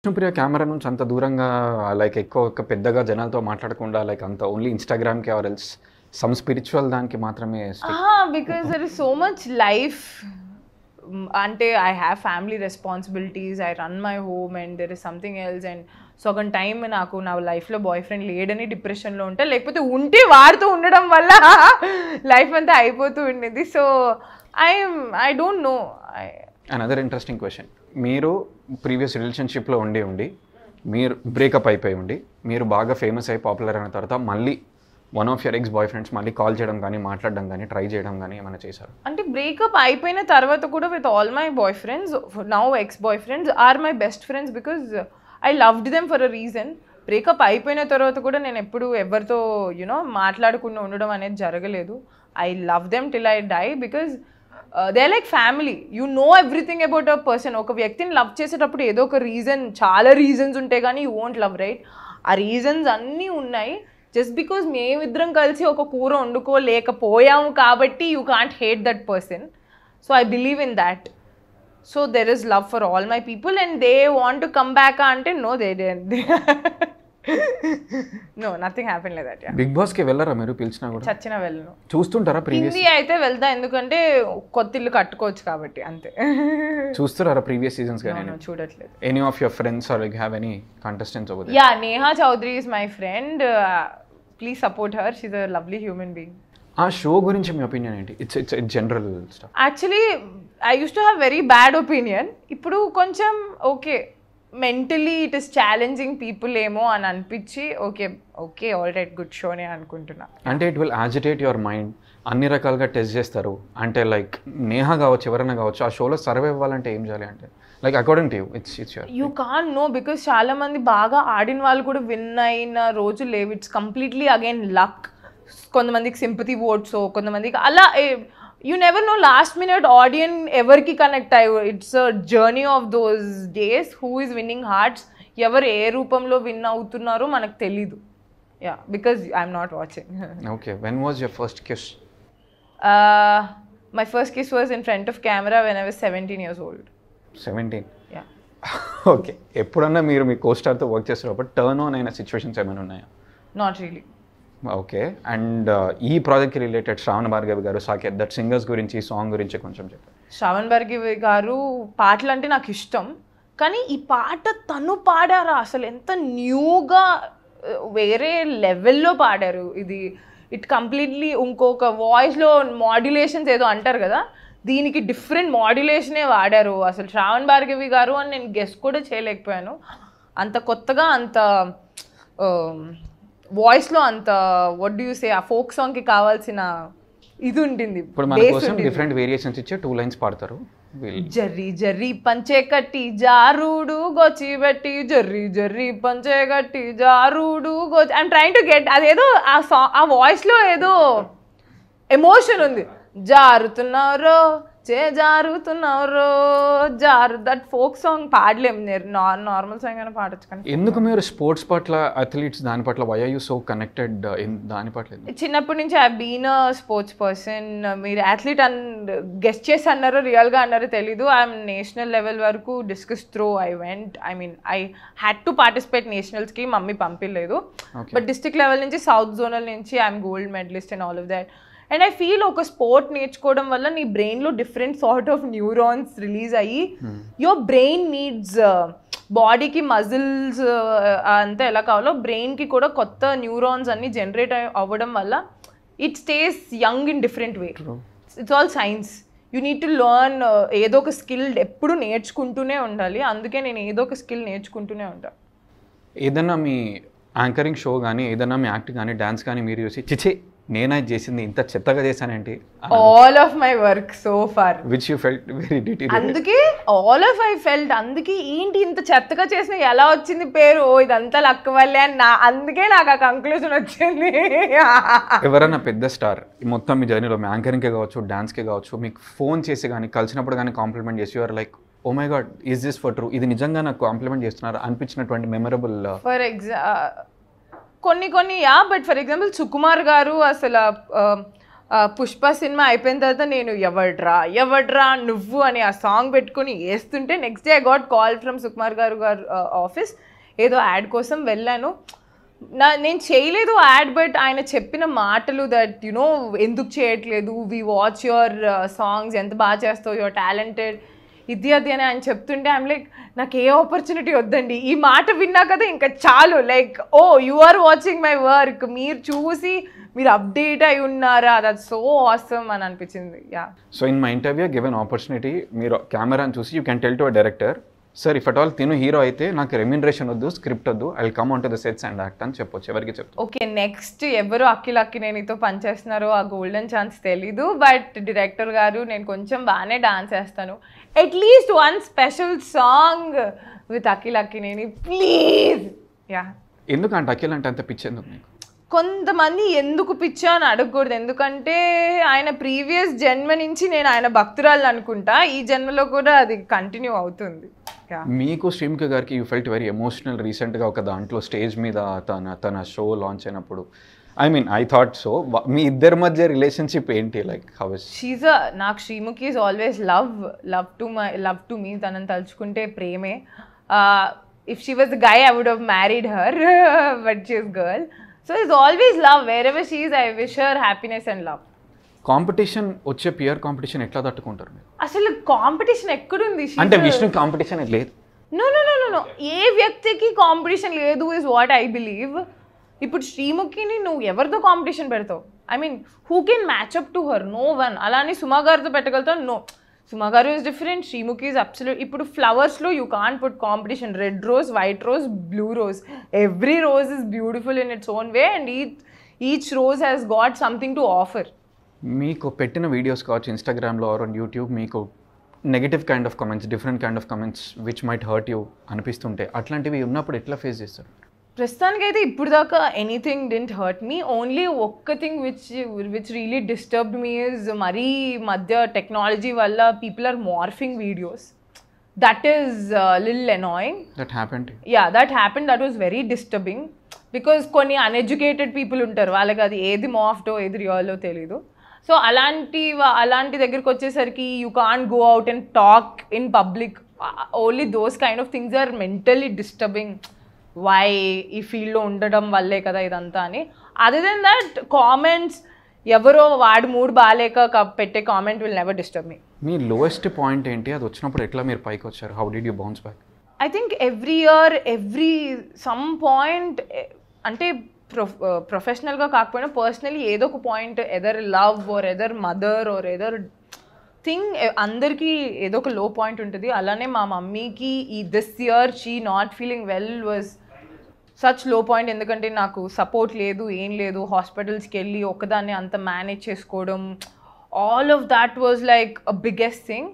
Vishnupriya camera నుంచి అంత దూరంగా లైక్ ఎక్కువ పెద్దగా జనాలతో మాట్లాడకుండా లైక్ అంత ఓన్లీ ఇన్‌స్టాగ్రామ్‌కి ఆర్ ఎల్స్ సమ్ స్పిరిచువల్ దానికి మాత్రమే because there is so much life. Ante I have family responsibilities, I run my home and there is something else, and సగం టైం నాకు నా లైఫ్లో బాయ్ ఫ్రెండ్ లేడని డిప్రెషన్లో ఉంటా, లేకపోతే ఉంటే వాడుతూ ఉండడం వల్ల లైఫ్ అంతా అయిపోతూ ఉండేది. So I don't know. Another interesting question, మీరు ప్రీవియస్ రిలేషన్షిప్లో ఉండి మీరు బ్రేకప్ అయిపోయి ఉండి మీరు బాగా ఫేమస్ అయ్యి పాపులర్ అయిన తర్వాత మళ్ళీ one of your ex boyfriends మళ్ళీ కాల్ చేయడం కానీ మాట్లాడడం కానీ ట్రై చేయడం కానీ ఏమైనా చేశారు? అంటే బ్రేకప్ అయిపోయిన తర్వాత కూడా with all my boyfriends now ex boyfriends are my best friends because I loved them for a reason. Breakup అయిపోయిన తర్వాత కూడా నేను ఎప్పుడు ఎవరితో మాట్లాడకుండా ఉండడం అనేది జరగలేదు. I love them till I die because they like family. You know everything about a person. ఒక వ్యక్తిని లవ్ చేసేటప్పుడు ఏదో ఒక రీజన్, చాలా రీజన్స్ ఉంటాయి కానీ యూ వోంట్ లవ్, రైట్? ఆ రీజన్స్ అన్నీ ఉన్నాయి. జస్ట్ బికాజ్ మేమిద్దరం కలిసి ఒక కూర వండుకోలేకపోయాము కాబట్టి you can't hate that person. So I believe in that. So there is love for all my people and they want to come back అంటే no, they don't. No, nothing happen like that. Big బాస్కి వెళ్ళరా మీరు? పిలిచినా కూడా చచ్చినా వెళ్ళను. చూస్తుంటారా? Previous Hindi అయితే వెళ్తా, ఎందుకంటే కొత్త ఇల్లు కట్టుకోవచ్చు కాబట్టి, అంతే. చూస్తారా ప్రీవియస్ సీజన్స్ కానీ? చూడట్లేదు. Any of your friends are like have any contestants over there? Yeah, Neha Chaudhary is my friend. Please support her, she is a lovely human being. ఆ షో గురించి మీ ఒపీనియన్ ఏంటి? It's general stuff. Actually I used to have very bad opinion. ఇప్పుడు కొంచెం okay, mentally it is challenging people ఏమో అని అనిపించి okay all right, good షోనే అనుకుంటున్నా. అంటే it will agitate your mind, అన్ని రకాలుగా టెస్ట్ చేస్తారు. అంటే లైక్ నేహా కావచ్చు, ఎవరైనా కావచ్చు, ఆ షోలో సర్వే అవ్వాలంటే ఏం చేయాలి? అంటే like according to you it's your you can't know because చాలా మంది బాగా ఆడిన వాళ్ళు కూడా విన్ అయిన రోజులు లేవు. It's completely again luck. కొంతమందికి సింపతి ఓట్స్, కొంతమందికి అలా. You never know last minute audience ఎవరికి కనెక్ట్ అయ్యి. It's a journey of those days. Who is winning hearts, ఎవరు ఏ రూపంలో విన్ అవుతున్నారో మనకు తెలీదు. Yeah, because I'm not watching. Okay, when was your first kiss? My first kiss was in front of camera when I was 17 years old. 17? Yeah. Okay, ఎప్పుడన్నా మీరు మీ కోస్టార్తో work చేసేటప్పుడు turn on అయిన సిచ్యువేషన్స్ ఏమైనా ఉన్నాయా? Not really. Okay, and ఈ ప్రాజెక్ట్కి related శ్రావణ భార్గవి గారు, Saketh, that singers గురించి, సాంగ్ గురించి కొంచెం చెప్పండి. శ్రావణ్ భార్గవి గారు పాటలు అంటే నాకు ఇష్టం, కానీ ఈ పాట తను పాడారా అసలు ఎంత న్యూగా, వేరే లెవెల్లో పాడారు. ఇది ఇట్ కంప్లీట్లీ ఇంకొక వాయిస్లో మాడ్యులేషన్స్ ఏదో అంటారు కదా, దీనికి డిఫరెంట్ మాడ్యులేషనే వాడారు అసలు శ్రావణ్ భార్గవి గారు అని నేను గెస్ కూడా చేయలేకపోయాను. అంత కొత్తగా, అంత వాయిస్లో అంత వాట్ డూ యూ సే, ఆ ఫోక్ సాంగ్కి కావాల్సిన ఇది ఉంటుంది. ఇప్పుడు మన కోసం డిఫరెంట్ వేరియేషన్స్ ఇచ్చే 2 lines పాడతారు. జర్రీ జర్రీ పంచే కట్టి జారుడు గోచి పెట్టి, జర్రీ జర్రీ పంచే కట్టి జారుడు గోచి. ఐఎమ్ ట్రైంగ్ టు గెట్, అదేదో ఆ వాయిస్లో ఏదో ఎమోషన్ ఉంది. జారుతున్నారో జారుతున్నారో జారు, దట్ ఫోక్ సాంగ్ పాడలేము. నార్మల్ సాంగ్ అయినా పాడచ్చు. కానీ ఎందుకు మీరు స్పోర్ట్స్ పట్ల, అథ్లీట్స్ దాని పట్ల why are you so connected దాని పట్ల? చిన్నప్పటి నుంచి I been a sports person. మీరు అథ్లీట్ గెస్ట్ చేసి అన్నారో రియల్గా అన్నారో తెలీదు. ఐఎమ్ నేషనల్ లెవెల్ వరకు discus throw I went. I had to participate నేషనల్స్కి, మమ్మీ పంపించలేదు. బట్ డిస్ట్రిక్ట్ లెవెల్ నుంచి, సౌత్ జోనల్ నుంచి I'm gold medalist and all of that. And I feel ఒక స్పోర్ట్ నేర్చుకోవడం వల్ల నీ బ్రెయిన్లో different sort of neurons release అయ్యి, యువర్ బ్రెయిన్ నీడ్స్, బాడీకి మజిల్స్ అంతా ఎలా కావాలో బ్రెయిన్కి కూడా కొత్త న్యూరాన్స్ అన్ని జనరేట్ అవ్వడం వల్ల it stays young in different way. It's all science. You need to learn. ఏదో ఒక స్కిల్ ఎప్పుడు నేర్చుకుంటూనే ఉండాలి. అందుకే నేను ఏదో ఒక స్కిల్ నేర్చుకుంటూనే ఉంటాను. ఏదన్నా మీ యాంకరింగ్ షో కానీ, ఏదన్నా మీ యాక్టింగ్ కానీ, డాన్స్ కానీ మీరు చూసి చిచే నేనా చేసింది ఇంత చెత్తగా చేశానంటే? All of my work so far which you felt very detail. అందుకే ఆల్ ఆఫ్ ఐ ఫెల్ట్, అందుకే ఏంటి ఇంత చెత్తగా చేసిన, ఎలా వచ్చింది పేరు, ఇదంతా లక్ వల్లే అని అందుకే నాకు ఆ కంక్లూజన్ వచ్చింది. ఎవరైనా పెద్ద స్టార్ మొత్తం మీ జర్నీలో, మీ యాంకరింగ్కే కావచ్చు, డాన్స్కే కావచ్చు, మీకు ఫోన్ చేసి కానీ, కలిసినప్పుడు కానీ కాంప్లిమెంట్ చేసి you're like oh my god is this for true, ఇది నిజంగా నాకు కాంప్లిమెంట్ చేస్తున్నారు అనిపించినటువంటి మెమరబుల్? కొన్ని yeah, but for example Sukumar garu అసలు పుష్ప సినిమా అయిపోయిన తర్వాత నేను ఎవడ్రా నువ్వు అని ఆ సాంగ్ పెట్టుకుని వేస్తుంటే next day I got call from Sukumar గారు ఆఫీస్, ఏదో యాడ్ కోసం వెళ్ళాను. నేను చేయలేదు యాడ్, బట్ ఆయన చెప్పిన మాటలు దట్ యునో ఎందుకు చేయట్లేదు, వి వాచ్ యువర్ సాంగ్స్, ఎంత బాగా చేస్తావు, యువర్ టాలెంటెడ్, ఇది అది అని ఆయన చెప్తుంటే ఐమ్ లైక్ నాకు ఏ ఆపర్చునిటీ వద్దండి, ఈ మాట విన్నా కదా ఇంకా చాలు, like oh you are watching my work, మీరు చూసి మీరు అప్డేట్ అయి ఉన్నారా, దట్ సో ఆసమ్ అని అనిపించింది. Yeah. So in my interview given opportunity, మీరు కెమెరాని చూసి you can tell to a director, sir if at all తిను హీరో అయితే నాకు రెమ్యూనరేషన్ వద్దు, స్క్రిప్ట్ వద్దు, I will come on to the sets and act అని చెప్పొచ్చు. ఎవరికి చెప్తాను? ఓకే, నెక్స్ట్ ఎవరు అఖిల్ అక్కినేనితో పనిచేస్తున్నారో ఆ గోల్డెన్ ఛాన్స్ తెలీదు, బట్ డైరెక్టర్ గారు నేను కొంచెం బాగానే డాన్స్ వేస్తాను, at least one special song with Akhil Akkineni please. Yeah. ఎందుకు అంటే అఖిల్ అంటే అంత పిచ్చి ఎందుకు మీకు? కొంతమంది ఎందుకు పిచ్చా అని అడగకూడదు, ఎందుకంటే ఆయన ప్రీవియస్ జన్మ నుంచి నేను ఆయన భక్తురాలు అనుకుంటా, ఈ జన్మలో కూడా అది కంటిన్యూ అవుతుంది. మీకు శ్రీముఖి గారికి యూ ఫెల్ట్ వెరీ ఎమోషనల్ రీసెంట్గా ఒక దాంట్లో స్టేజ్ మీద తన షో లాంచ్ అయినప్పుడు, I mean I thought so, మీ ఇద్దరి మధ్య రిలేషన్షిప్ ఏంటి, లైక్ హౌ ఇస్? నాకు Sreemukhi is always love to me, తనని తలుచుకుంటే ప్రేమే. If she was guy I would have married her, but she is girl, so it's always love, wherever she is I wish her happiness and love. Competition వచ్చే peer competition ఎట్లా తట్టుకుంటారు మీరు? అసలు competition ఎక్కడుంది? అంటే Vishnu competition లేదు. No, ఏ వ్యక్తికి competition లేదు ఇస్ వాట్ ఐ బిలీవ్. ఇప్పుడు శ్రీముఖిని నువ్వు ఎవరితో కాంపిటీషన్ పెడతావు? I mean who can match up to her? No one. అలానే సుమా గారితో పెట్టగలుగుతావు? No. Suma garu is different, Sreemukhi is absolute. ఇప్పుడు ఫ్లవర్స్లో you can't put competition. Red rose, white rose, blue rose, every rose is beautiful in its own way and each rose has got something to offer. మీకు పెట్టిన videos కావచ్చు ఇన్స్టాగ్రామ్లో or on YouTube, మీకు negative kind of comments, different kind of comments which might hurt you అనిపిస్తుంటే, అట్లాంటివి ఉన్నప్పుడు ఎట్లా face చేస్తారు? ప్రస్తుతానికైతే ఇప్పుడు దాకా anything didn't hurt me. Only ఒక్క thing which really disturbed me is మరీ మధ్య టెక్నాలజీ వల్ల people are morphing videos. That is లిల్ annoying. That happened? Yeah, that happened. That was very disturbing because కొన్ని అన్ఎడ్యుకేటెడ్ పీపుల్ ఉంటారు, వాళ్ళకి అది ఏది మాఫ్టో ఏది రియల్లో తెలీదు. సో అలాంటి దగ్గరికి వచ్చేసరికి you can't go out and talk in public. Only those kind of things are mentally disturbing. Why ఈ ఫీల్డ్లో ఉండడం వల్లే కదా ఇదంతా అని. అదర్ దెన్ దట్ కామెంట్స్, ఎవరో వాడు మూడు బాగాలేక పెట్టే comment will never disturb me. Me lowest point ఏంటి? అది వచ్చినప్పుడు ఎట్లా మీరు పైకి వచ్చారు? How did you bounce back? I think every year some point, అంటే ప్రొఫెషనల్గా కాకపోయినా పర్సనలీ ఏదో ఒక point, either love or either mother are either thing, అందరికీ ఏదో ఒక లో పాయింట్ ఉంటుంది. అలానే మా మమ్మీకి this year she not feeling well was such లో పాయింట్. ఎందుకంటే నాకు సపోర్ట్ లేదు, ఏం లేదు, హాస్పిటల్స్కి వెళ్ళి ఒకదాన్ని అంత మేనేజ్ చేసుకోవడం, all of that was like a biggest thing.